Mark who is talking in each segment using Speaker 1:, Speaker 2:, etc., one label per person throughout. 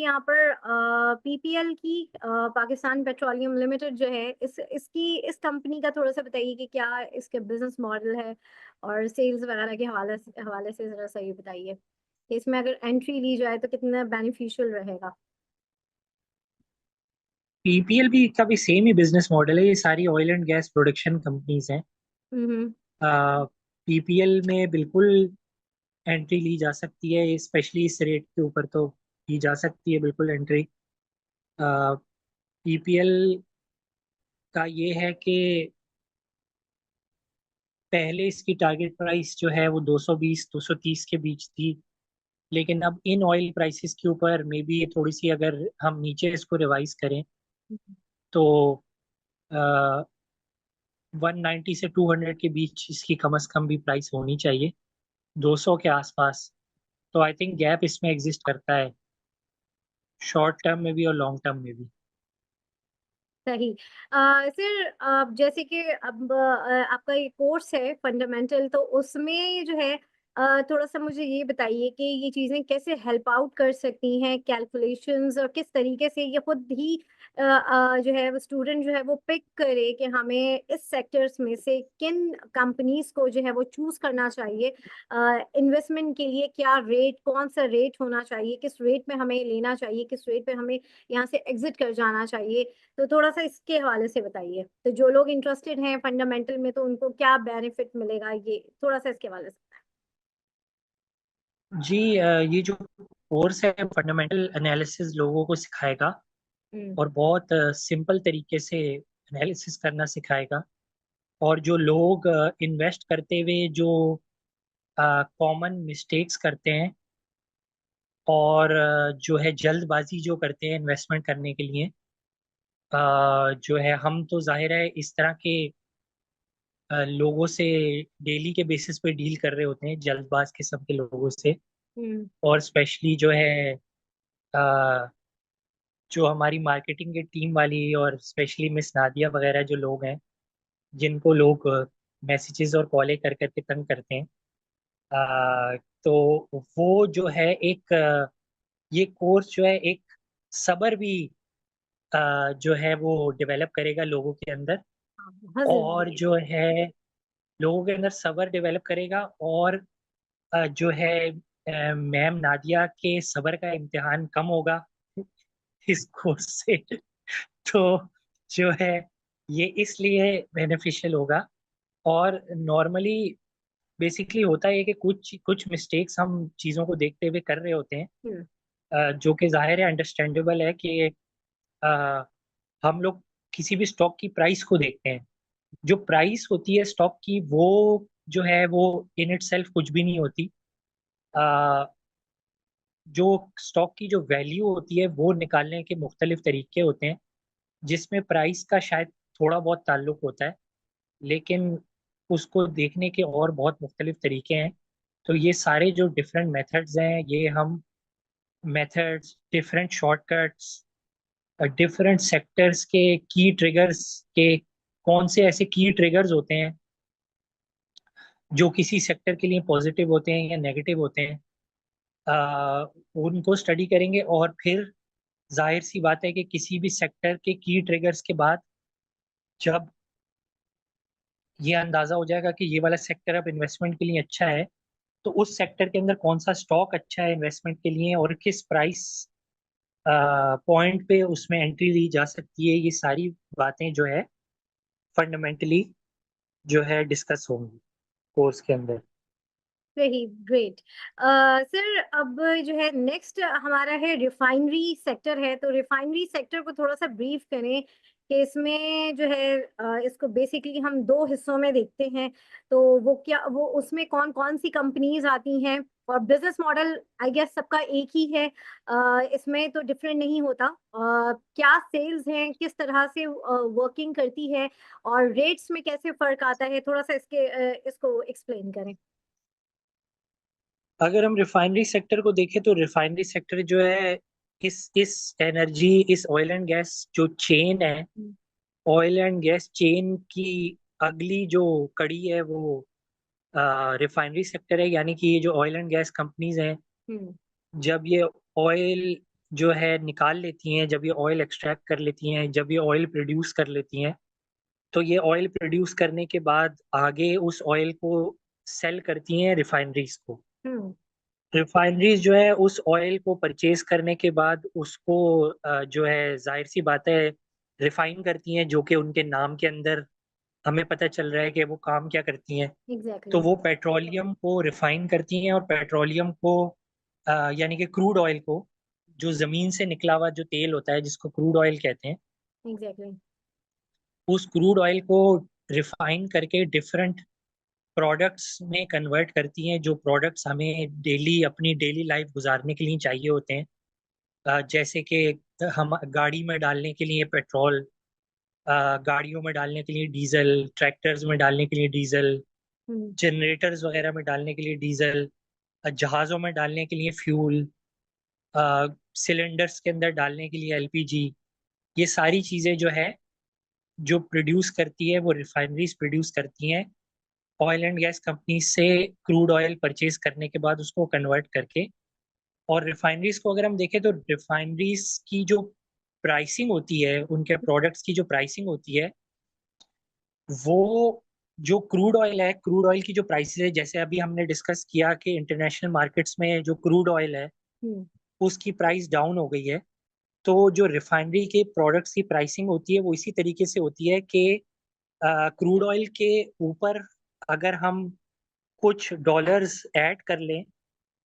Speaker 1: यहाँ पर पीपीएल की पाकिस्तान पेट्रोलियम लिमिटेड जो है इस कंपनी का थोड़ा सा बताइए कि क्या इसके बिजनेस मॉडल है और सेल्स वगैरह के हवाले से जरा सा ये बताइए कि इसमें अगर एंट्री ली जाए तो कितना बेनिफिशियल रहेगा।
Speaker 2: पीपीएल भी का भी सेम ही बिजनेस मॉडल है। ये सारी oil and gas production companies हैं।
Speaker 1: हम्म।
Speaker 2: पीपीएल में बिल्कुल एंट्री ली जा सकती है, स्पेशली इस रेट के ऊपर तो की जा सकती है बिल्कुल एंट्री। पीपीएल का ये है कि पहले इसकी टारगेट प्राइस जो है वो 220 230 के बीच थी, लेकिन अब इन ऑयल प्राइसेस के ऊपर मे बी ये थोड़ी सी अगर हम नीचे इसको रिवाइज करें तो 190 से 200 के बीच इसकी कम से कम भी प्राइस होनी चाहिए, 200 के आसपास। तो आई थिंक गैप इसमें एग्जिस्ट करता है, शॉर्ट टर्म में भी और लॉन्ग टर्म में भी।
Speaker 1: सही। सर जैसे कि अब आपका ये कोर्स है फंडामेंटल, तो उसमें जो है थोड़ा सा मुझे ये बताइए कि ये चीज़ें कैसे हेल्प आउट कर सकती हैं कैलकुलेशंस, और किस तरीके से ये खुद ही जो है वो स्टूडेंट जो है वो पिक करे कि हमें इस सेक्टर्स में से किन कंपनीज को जो है वो चूज करना चाहिए। इन्वेस्टमेंट के लिए क्या रेट, कौन सा रेट होना चाहिए, किस रेट में हमें लेना चाहिए, किस रेट पे हमें यहाँ से एग्जिट कर जाना चाहिए। तो थोड़ा सा इसके हवाले से बताइए, तो जो लोग इंटरेस्टेड हैं फंडामेंटल में तो उनको क्या बेनिफिट मिलेगा, ये थोड़ा सा इसके हवाले से।
Speaker 2: जी, ये जो कोर्स है फंडामेंटल एनालिसिस लोगों को सिखाएगा
Speaker 1: हम्म।
Speaker 2: और बहुत सिंपल तरीके से एनालिसिस करना सिखाएगा। और जो लोग इन्वेस्ट करते हुए जो कॉमन मिस्टेक्स करते हैं और जो है जल्दबाजी जो करते हैं इन्वेस्टमेंट करने के लिए, जो है हम तो जाहिर है इस तरह के लोगों से डेली के बेसिस पे डील कर रहे होते हैं, जल्दबाज किस्म के लोगों से।
Speaker 1: हम्म।
Speaker 2: और स्पेशली जो है अ, जो हमारी मार्केटिंग की टीम वाली और स्पेशली मिस नादिया वगैरह जो लोग हैं, जिनको लोग मैसेजेस और कॉलें कर करके तंग करते हैं, तो वो जो है एक ये कोर्स जो है एक सब्र भी जो है वो डेवलप करेगा लोगों के अंदर।
Speaker 1: हाँ, बहुत
Speaker 2: और
Speaker 1: जरूरी है।
Speaker 2: जो है लोगों के अंदर सब्र डेवलप करेगा। और जो है मैम नादिया के सब्र का इम्तिहान कम होगा इस कोर्स से। तो जो है ये इसलिए बेनिफिशियल होगा। और नॉर्मली बेसिकली होता है कि कुछ कुछ मिस्टेक्स हम चीज़ों को देखते हुए कर रहे होते हैं,
Speaker 1: हम्म।
Speaker 2: जो कि जाहिर है अंडरस्टैंडेबल है कि अ, हम लोग किसी भी स्टॉक की प्राइस को देखते हैं। जो प्राइस होती है स्टॉक की वो जो है वो इन इट सेल्फ कुछ भी नहीं होती। अ, जो स्टॉक की जो वैल्यू होती है वो निकालने के मुख्तलिफ तरीके होते हैं, जिसमें प्राइस का शायद थोड़ा बहुत ताल्लुक होता है, लेकिन उसको देखने के और बहुत मुख्तलिफ तरीके हैं। तो ये सारे जो डिफरेंट मेथड्स हैं, ये हम methods, different shortcuts, different sectors के की ट्रिगर्स के कौन से ऐसे की ट्रिगर्स होते हैं जो किसी सेक्टर के लिए पॉजिटिव होते हैं या नेगेटिव होते हैं, आ, उनको स्टडी करेंगे। और फिर जाहिर सी बात है कि किसी भी सेक्टर के की ट्रिगर्स के बाद जब ये अंदाजा हो जाएगा कि ये वाला सेक्टर अब इन्वेस्टमेंट के लिए अच्छा है, तो उस सेक्टर के अंदर कौन सा स्टॉक अच्छा है इन्वेस्टमेंट के लिए और किस प्राइस पॉइंट पे उसमें एंट्री ली जा सकती है, ये सारी बातें जो है फंडामेंटली जो है डिस्कस होंगी कोर्स के अंदर।
Speaker 1: सही, ग्रेट। सर अब जो है नेक्स्ट हमारा है रिफाइनरी सेक्टर है, तो रिफाइनरी सेक्टर को थोड़ा सा ब्रीफ करें कि इसमें जो है इसको बेसिकली हम दो हिस्सों में देखते हैं। तो वो क्या, वो उसमें कौन कौन सी कंपनीज आती हैं, और बिजनेस मॉडल आई गेस सबका एक ही है, इसमें तो डिफरेंट नहीं होता। क्या सेल्स हैं, किस तरह से वर्किंग करती है, और रेट्स में कैसे फर्क आता है, थोड़ा सा इसको एक्सप्लेन करें।
Speaker 2: अगर हम रिफाइनरी सेक्टर को देखें तो रिफाइनरी सेक्टर जो है इस एनर्जी, इस ऑयल एंड गैस जो चेन है, ऑयल एंड गैस चेन की अगली जो कड़ी है वो रिफाइनरी सेक्टर है। यानी कि ये जो ऑयल एंड गैस कंपनीज हैं,
Speaker 1: हम्म।
Speaker 2: जब ये ऑयल जो है निकाल लेती हैं, जब ये ऑयल एक्सट्रैक्ट कर लेती हैं, जब ये ऑयल प्रोड्यूस कर लेती हैं, तो ये ऑयल प्रोड्यूस करने के बाद आगे उस ऑयल को सेल करती हैं रिफाइनरीज को।
Speaker 1: हम्म।
Speaker 2: रिफाइनरीज जो है उस ऑयल को परचेज करने के बाद उसको जो है जाहिर सी बात है रिफाइन करती हैं, जो कि उनके नाम के अंदर हमें पता चल रहा है कि वो काम क्या करती हैं। तो
Speaker 1: एग्जैक्टली।
Speaker 2: वो पेट्रोलियम को रिफाइन करती हैं, और पेट्रोलियम को यानी कि क्रूड ऑयल को, जो जमीन से निकला हुआ जो तेल होता है जिसको क्रूड ऑयल कहते हैं,
Speaker 1: एग्जैक्टली।
Speaker 2: उस क्रूड ऑयल को रिफाइन करके डिफरेंट प्रोडक्ट्स में कन्वर्ट करती हैं, जो प्रोडक्ट्स हमें डेली अपनी डेली लाइफ गुजारने के लिए चाहिए होते हैं। जैसे कि हम गाड़ी में डालने के लिए पेट्रोल, गाड़ियों में डालने के लिए डीजल, ट्रैक्टर्स में डालने के लिए डीजल,
Speaker 1: हम्म।
Speaker 2: जनरेटर्स वगैरह में डालने के लिए डीजल, जहाज़ों में डालने के लिए फ्यूल, सिलेंडर्स के अंदर डालने के लिए एलपीजी। ये सारी चीज़ें जो है जो प्रोड्यूस करती है वो रिफाइनरीज प्रोड्यूस करती हैं, ऑयल एंड गैस कंपनी से क्रूड ऑयल परचेज करने के बाद उसको कन्वर्ट करके। और रिफाइनरीज को अगर हम देखें तो रिफाइनरीज की जो प्राइसिंग होती है, उनके प्रोडक्ट्स की जो प्राइसिंग होती है, वो जो क्रूड ऑयल है, क्रूड ऑयल की जो प्राइसेस है, जैसे अभी हमने डिस्कस किया कि इंटरनेशनल मार्केट्स में जो क्रूड ऑयल है
Speaker 1: हम्म।
Speaker 2: उसकी प्राइस डाउन हो गई है। तो जो रिफाइनरी के प्रोडक्ट्स की प्राइसिंग होती है वो इसी तरीके से होती है कि क्रूड ऑयल के ऊपर अगर हम कुछ डॉलर्स ऐड कर लें,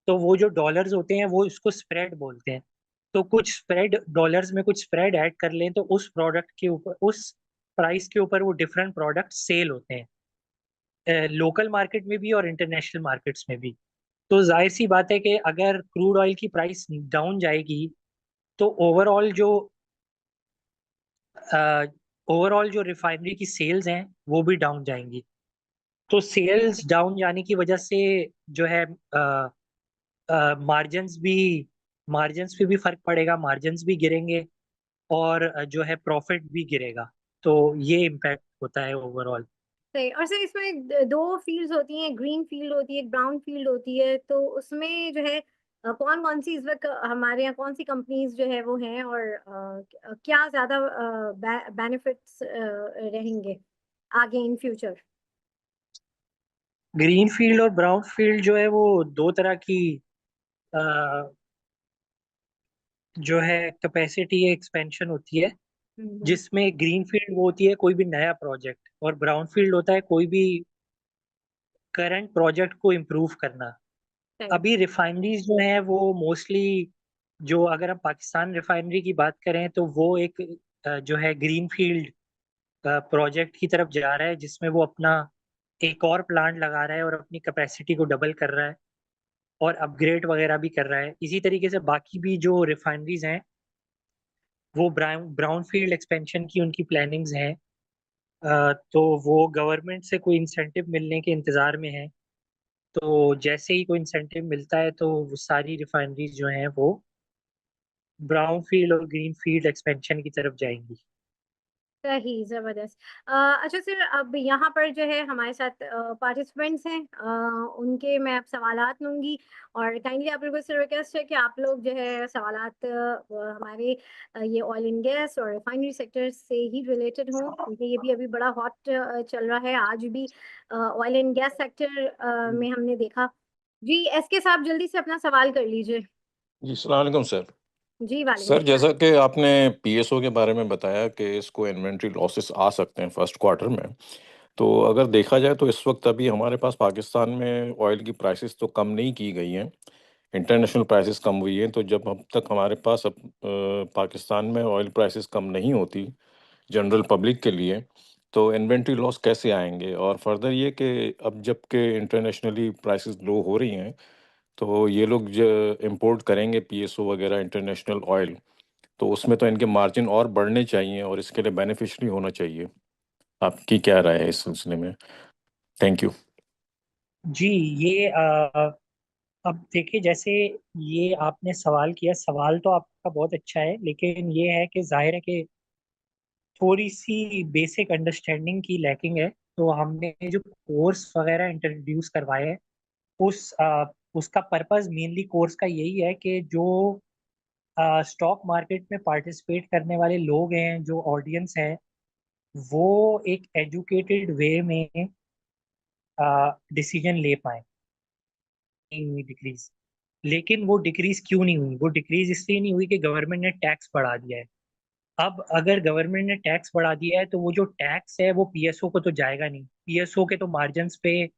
Speaker 2: तो वो जो डॉलर्स होते हैं वो इसको स्प्रेड बोलते हैं। तो कुछ स्प्रेड डॉलर्स में कुछ स्प्रेड ऐड कर लें तो उस प्रोडक्ट के ऊपर, उस प्राइस के ऊपर वो डिफरेंट प्रोडक्ट सेल होते हैं, लोकल मार्केट में भी और इंटरनेशनल मार्केट्स में भी। तो जाहिर सी बात है कि अगर क्रूड ऑयल की प्राइस डाउन जाएगी तो ओवरऑल जो रिफाइनरी की सेल्स हैं वो भी डाउन जाएंगी। तो सेल्स डाउन जाने की वजह से जो है मार्जिन्स भी, मार्जिन्स पे भी फर्क पड़ेगा, मार्जिन्स भी गिरेंगे, और जो है प्रॉफिट भी गिरेगा। तो ये इम्पैक्ट होता है ओवरऑल।
Speaker 1: सही। और सर इसमें दो फील्ड्स होती हैं, ग्रीन फील्ड होती है, ब्राउन फील्ड होती है, तो उसमें जो है कौन कौन सी इस वक्त हमारे यहाँ कौन सी कंपनीज जो है वो हैं, और क्या ज्यादा बेनिफिट्स रहेंगे आगे इन फ्यूचर?
Speaker 2: ग्रीन फील्ड और ब्राउन फील्ड जो है वो दो तरह की अ, जो है कैपेसिटी एक्सपेंशन होती है,
Speaker 1: हम्म।
Speaker 2: जिसमें ग्रीन फील्ड वो होती है कोई भी नया प्रोजेक्ट, और ब्राउन फील्ड होता है कोई भी करंट प्रोजेक्ट को इम्प्रूव करना।
Speaker 1: सही।
Speaker 2: अभी रिफाइनरीज जो हैं वो मोस्टली, जो अगर हम पाकिस्तान रिफाइनरी की बात करें तो वो एक जो है ग्रीन फील्ड प्रोजेक्ट की तरफ जा रहा है, जिसमें वो अपना एक और प्लांट लगा रहा है और अपनी कैपेसिटी को डबल कर रहा है और अपग्रेड वगैरह भी कर रहा है। इसी तरीके से बाकी भी जो रिफाइनरीज हैं वो ब्राउन ब्राउन फील्ड एक्सपेंशन की उनकी प्लानिंग्स हैं। तो वो गवर्नमेंट से कोई इंसेंटिव मिलने के इंतज़ार में है। तो जैसे ही कोई इंसेंटिव मिलता है तो वो सारी रिफाइनरीज जो हैं वो ब्राउन फील्ड और ग्रीन फील्ड एक्सपेंशन की तरफ जाएंगी।
Speaker 1: सही, जबरदस्त। अच्छा सर, अब यहाँ पर जो है हमारे साथ पार्टिसिपेंट्स हैं, उनके मैं अब सवालात लूंगी, और काइंडली आप लोगों से रिक्वेस्ट है कि आप लोग जो है सवालात हमारे ये ऑयल एंड गैस और रिफाइनरी सेक्टर से ही रिलेटेड हों, क्योंकि ये भी अभी बड़ा हॉट चल रहा है। आज भी ऑयल एंड गैस सेक्टर में हमने देखा। जी एस के साहब, जल्दी से अपना सवाल कर लीजिए।
Speaker 3: जी सलाम अलैकुम सर।
Speaker 1: जी वालेकुम
Speaker 3: सर
Speaker 1: सलाम।
Speaker 3: जैसा कि आपने पीएसओ के बारे में बताया कि इसको इन्वेंट्री लॉसेस आ सकते हैं फर्स्ट क्वार्टर में, तो अगर देखा जाए तो इस वक्त अभी हमारे पास पाकिस्तान में ऑयल की प्राइसेस तो कम नहीं की गई हैं, इंटरनेशनल प्राइसेस कम हुई हैं। तो जब अब तक हमारे पास पाकिस्तान में ऑयल प्राइसेस कम नहीं होती जनरल पब्लिक के लिए, तो इन्वेंट्री लॉस कैसे आएंगे? और फर्दर ये कि अब जबकि इंटरनेशनली प्राइसेस लो हो रही हैं, तो ये लोग जो इम्पोर्ट करेंगे पीएसओ वगैरह इंटरनेशनल ऑयल, तो उसमें तो इनके मार्जिन और बढ़ने चाहिए और इसके लिए बेनिफिशियरी होना चाहिए। आपकी क्या राय है इस सिलसिले में? Thank you.
Speaker 2: जी, ये अब देखिए, जैसे ये आपने सवाल किया, सवाल तो आपका बहुत अच्छा है, लेकिन ये है कि जाहिर है कि थोड़ी सी बेसिक अंडरस्टैंडिंग की लैकिंग है। तो हमने जो कोर्स वगैरह इंट्रोड्यूस करवाए हैं उसका पर्पस मेनली कोर्स का यही है कि जो स्टॉक मार्केट में पार्टिसिपेट करने वाले लोग हैं, जो ऑडियंस है, वो एक एजुकेटेड वे में डिसीजन ले पाए। नहीं हुई डिक्रीज, लेकिन वो डिक्रीज क्यों नहीं हुई? वो डिक्रीज इसलिए नहीं हुई कि गवर्नमेंट ने टैक्स बढ़ा दिया है। अब अगर गवर्नमेंट ने टैक्स बढ़ा दिया है तो वो जो टैक्स है वो पीएसओ को तो जाएगा नहीं। पीएसओ के तो मार्जिन्स पे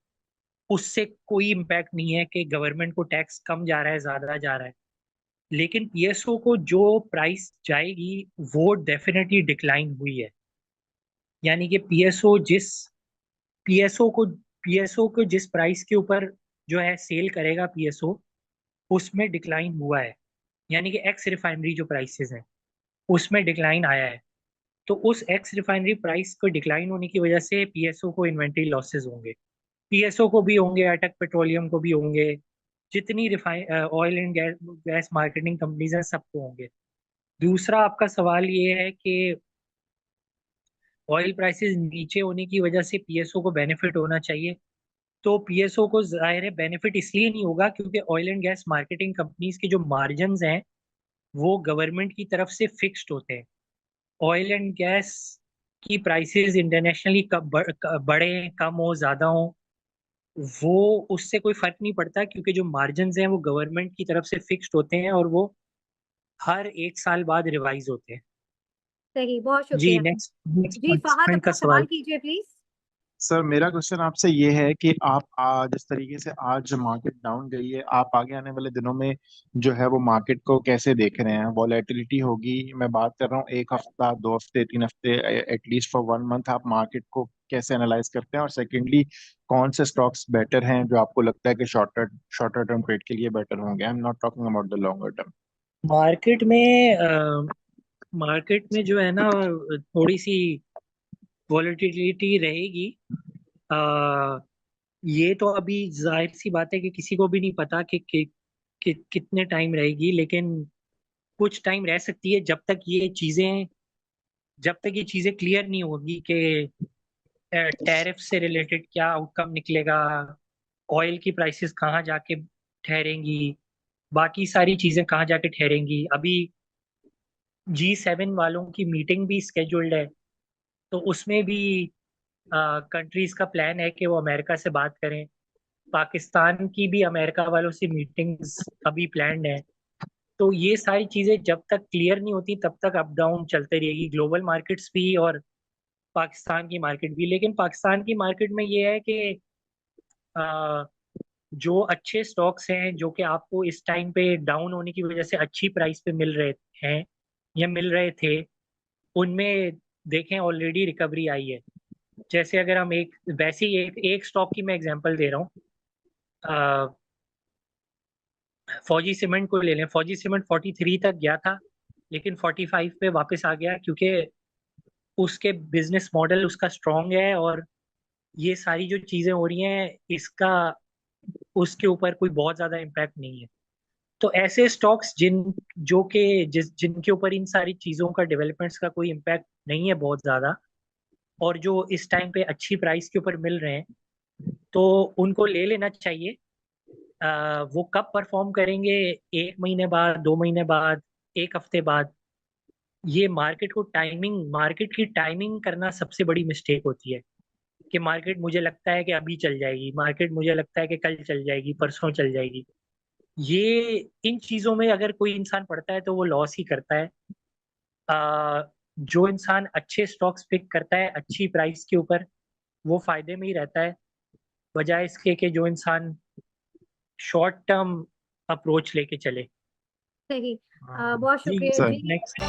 Speaker 2: उससे कोई इम्पैक्ट नहीं है कि गवर्नमेंट को टैक्स कम जा रहा है ज्यादा जा रहा है। लेकिन पीएसओ को जो प्राइस जाएगी वो डेफिनेटली डिक्लाइन हुई है। यानी कि पीएसओ को जिस प्राइस के ऊपर जो है सेल करेगा पीएसओ, उसमें डिक्लाइन हुआ है। यानी कि एक्स रिफाइनरी जो प्राइसेस हैं उसमें डिक्लाइन आया है। तो उस एक्स रिफाइनरी प्राइस को डिक्लाइन होने की वजह से पीएसओ को इन्वेंट्री लॉसेस होंगे। पीएसओ को भी होंगे, अटक पेट्रोलियम को भी होंगे, जितनी refine oil and gas marketing companies हैं सबको होंगे। दूसरा आपका सवाल ये है कि ऑयल प्राइसेस नीचे होने की वजह से पीएसओ को बेनिफिट होना चाहिए। तो पीएसओ को जाहिर है बेनिफिट इसलिए नहीं होगा क्योंकि oil and gas marketing companies के जो मार्जिन्स हैं वो गवर्नमेंट की तरफ से फिक्स्ड होते हैं। ऑयल एंड गैस की प्राइसेस इंटरनेशनली बढ़े कम हो ज्यादा हो, वो उससे कोई फर्क नहीं पड़ता क्योंकि जो मार्जिन्स हैं वो गवर्नमेंट की तरफ से फिक्स्ड होते हैं और वो हर 1 साल बाद रिवाइज होते हैं।
Speaker 1: सही, बहुत
Speaker 2: जी,
Speaker 1: शुक्रिया।
Speaker 2: नेक्स्ट नेक्स्ट
Speaker 1: जी फहद,
Speaker 2: पार्टिसिपेंट का
Speaker 1: अपना सवाल
Speaker 2: सवाल।
Speaker 1: कीजिए प्लीज।
Speaker 4: सर मेरा क्वेश्चन आपसे ये है कि आप जिस तरीके से आज मार्केट डाउन गई है, आप आगे आने वाले दिनों में जो है वो मार्केट को कैसे देख रहे हैं? वॉलेटिलिटी होगी, मैं बात कर रहा हूँ 1 हफ्ता, 2 हफ्ते, 3 हफ्ते, एटलीस्ट फॉर 1 मंथ आप मार्केट को कैसे एनालाइज करते हैं? और सेकेंडली, कौन से स्टॉक्स बेटर हैं जो आपको लगता है कि शॉर्टर टर्म ट्रेड के लिए बेटर होंगे? I am not talking about the longer term.
Speaker 2: Market में जो है ना थोड़ी सी वॉलेटिलिटी रहेगी। अ, ये तो अभी जाहिर सी बात है कि किसी को भी नहीं पता कि कितने टाइम रहेगी, लेकिन कुछ टाइम रह सकती है जब तक ये चीजें क्लियर नहीं होगी कि टैरिफ से रिलेटेड क्या आउटकम निकलेगा, ऑयल की प्राइसेस कहाँ जाके ठहरेंगी, बाकी सारी चीजें कहाँ जाके ठहरेंगी। अभी G7 वालों की मीटिंग भी स्केड्यूल्ड है, तो उसमें भी कंट्रीज का प्लान है कि वो अमेरिका से बात करें। पाकिस्तान की भी अमेरिका वालों से मीटिंग्स अभी प्लान्ड है। तो ये सारी चीजें जब तक क्लियर नहीं होती तब तक अप डाउन चलते रहेगी, ग्लोबल मार्केट्स भी और पाकिस्तान की मार्केट भी। लेकिन पाकिस्तान की मार्केट में ये है कि अ, जो अच्छे स्टॉक्स हैं जो कि आपको इस टाइम पे डाउन होने की वजह से अच्छी प्राइस पे मिल रहे हैं या मिल रहे थे, उनमें देखें ऑलरेडी रिकवरी आई है। जैसे अगर हम वैसे ही एक स्टॉक की मैं एग्जांपल दे रहा हूँ, फौजी सीमेंट को ले लें। फौजी सीमेंट 43 तक गया था लेकिन 45 पे वापस आ गया क्योंकि उसके बिजनेस मॉडल उसका स्ट्रांग है और ये सारी जो चीजें हो रही हैं इसका उसके ऊपर कोई बहुत ज्यादा इम्पैक्ट नहीं है। तो ऐसे स्टॉक्स जिनके ऊपर इन सारी चीजों का डेवलपमेंट्स का कोई इम्पैक्ट नहीं है बहुत ज्यादा, और जो इस टाइम पे अच्छी प्राइस के ऊपर मिल रहे हैं, तो उनको ले लेना चाहिए। वो कब परफॉर्म करेंगे, 1 महीने बाद, 2 महीने बाद, 1 हफ्ते बाद, ये मार्केट की टाइमिंग करना सबसे बड़ी मिस्टेक होती है। कि मार्केट मुझे लगता है कि अभी चल जाएगी, मार्केट मुझे लगता है कि कल चल जाएगी, परसों चल जाएगी। ये इन चीजों में अगर कोई इंसान पड़ता है तो वो लॉस ही करता है। जो इंसान अच्छे स्टॉक्स पिक करता है अच्छी प्राइस के ऊपर, वो फायदे में ही रहता है, बजाय इसके कि जो इंसान शॉर्ट टर्म अप्रोच लेके चले।
Speaker 1: सही,
Speaker 2: हाँ।
Speaker 1: बहुत
Speaker 2: जी,
Speaker 1: शुक्रिया
Speaker 4: सर
Speaker 1: जी।
Speaker 2: नेक्स्ट।